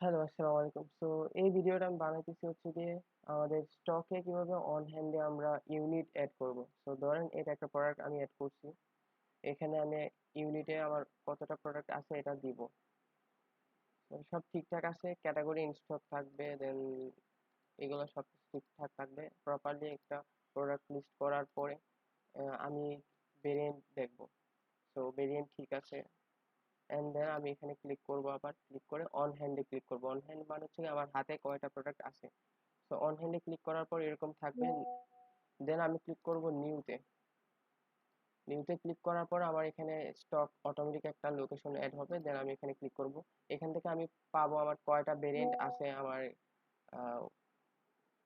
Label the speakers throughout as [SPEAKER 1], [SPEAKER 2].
[SPEAKER 1] Hello, আসসালামু আলাইকুম। এই ভিডিওটা আমি বানাইতেছি হচ্ছে গিয়ে আমাদের স্টকে কিভাবে অন হ্যান্ডে আমরা ইউনিট এড করব। ধরেন এটা একটা প্রোডাক্ট আমি এড করছি। এখানে আমি ইউনিটে আমার কতটা প্রোডাক্ট আছে এটা দিব। সব ঠিকঠাক আছে, ক্যাটাগরি ইন স্টক থাকবে, দেন এগুলো সব ঠিকঠাক থাকবে। প্রপারলি একটা প্রোডাক্ট লিস্ট করার পরে আমি ভেরিয়েন্ট দেখব। ভেরিয়েন্ট ঠিক আছে, এন্ড দেন আমি এখানে ক্লিক করব, আবার ক্লিক করে অন হ্যান্ডে ক্লিক করব। অন হ্যান্ড মানে হচ্ছে গিয়ে আমার হাতে কয়টা প্রোডাক্ট আছে। অন হ্যান্ডে ক্লিক করার পর এরকম থাকবে। দেন আমি ক্লিক করব নিউতে। নিউতে ক্লিক করার পর আমার এখানে স্টক অটোমেটিক একটা লোকেশন অ্যাড হবে। দেন আমি এখানে ক্লিক করব। এখান থেকে আমি পাবো আমার কয়টা ভেরিয়েন্ট আছে আমার আহ,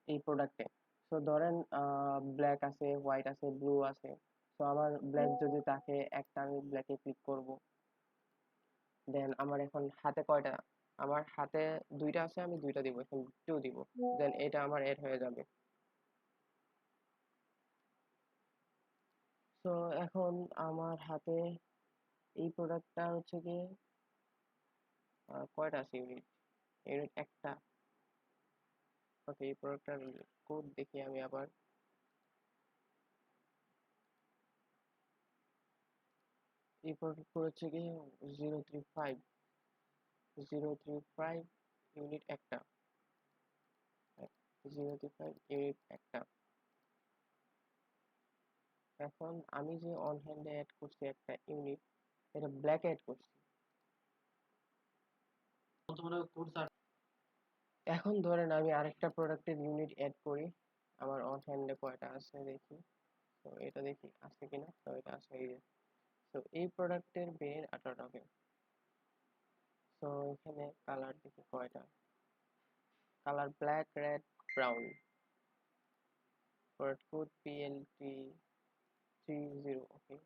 [SPEAKER 1] এই প্রোডাক্টে। ধরেন ব্ল্যাক আছে, হোয়াইট আছে, ব্লু আছে। আমার ব্ল্যাক যদি থাকে, একটা আমি ব্ল্যাকে ক্লিক করব। দেন আমার এখন হাতে কয়টা, আমার হাতে দুইটা আছে, আমি দুইটা দিব, এখন টু দিব। দেন এটা আমার এড হয়ে যাবে। তো এখন আমার হাতে এই প্রোডাক্টটা হচ্ছে গিয়ে কয়টা আছে ইউনিট, ইউনিট একটা। ওকে, এই প্রোডাক্টটার কোড দেখি আমি আবার। এই প্রোডাক্ট কোড হচ্ছে গিয়ে 035, 035 ইউনিট একটা, 035 ইউনিট একটা। এখন আমি যে অন হ্যান্ডে অ্যাড করছি একটা ইউনিট, এটা ব্ল্যাক অ্যাড করছি। এখন ধরেন আমি আরেকটা প্রোডাক্টের ইউনিট অ্যাড করি। আমার অন হ্যান্ডে কয়টা আছে দেখি। এটা দেখি আছে কিনা। এটা আছে, এই যে। এই প্রোডাক্টের বের 18 হবে। এখানে কালার দেখি কয়টা, colour black, red, brown. Product code PLT30। ওকে,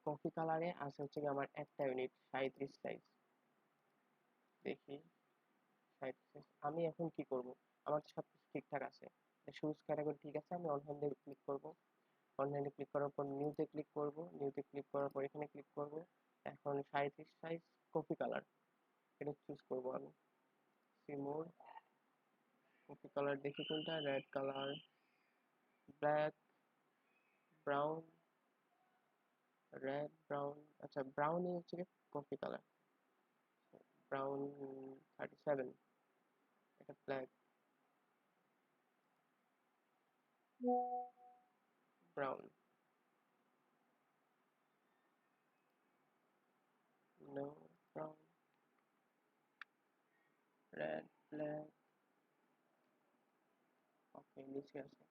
[SPEAKER 1] কফি কালারে আছে হচ্ছে কি আমার একটা ইউনিট, 37 সাইজ। দেখি 37 সাইজ। আমি এখন কি করব, আমার সব কিছু ঠিকঠাক আছে, শুজ ক্যাটাগরি ঠিক আছে। আমি অন হ্যান্ডে ক্লিক করব। অন হ্যান্ডে ক্লিক করার পর নিউতে ক্লিক করব। নিউতে ক্লিক করার পর এখানে ক্লিক করব। এখন 37 সাইজ, কফি কালার, এটা চুজ করব আমি। সি মোর, কফি কালার দেখি কোনটা, red colour, black, brown, red, brown. আচ্ছা, ব্রাউনই হচ্ছে কি কফি কালার। ব্রাউন 37, এটা black, brown, no, brown, red, black. Okay, নিচে আছে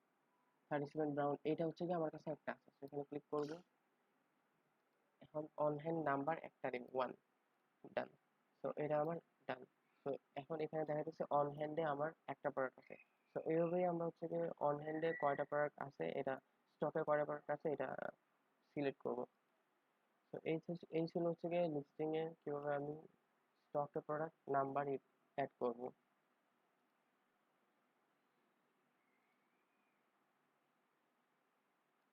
[SPEAKER 1] 37 ব্রাউন। এটা হচ্ছে কি আমার কাছে একটা আছে, সেখানে ক্লিক করব। এখন অন হ্যান্ড নাম্বার একটা দিব, 1। ডান। এটা আমার ডান। এখন এখানে দেখা যাচ্ছে অন হ্যান্ডে আমার একটা প্রোডাক্ট আছে। এইভাবেই আমরা হচ্ছে যে অন হ্যান্ডে কয়টা প্রোডাক্ট আছে, এটা স্টকে কয়টা প্রোডাক্ট আছে, এটা সিলেক্ট করব। এই ছিল হচ্ছে গিয়ে লিস্টিং এ কিভাবে আমি স্টকে প্রোডাক্ট নাম্বার অ্যাড করব।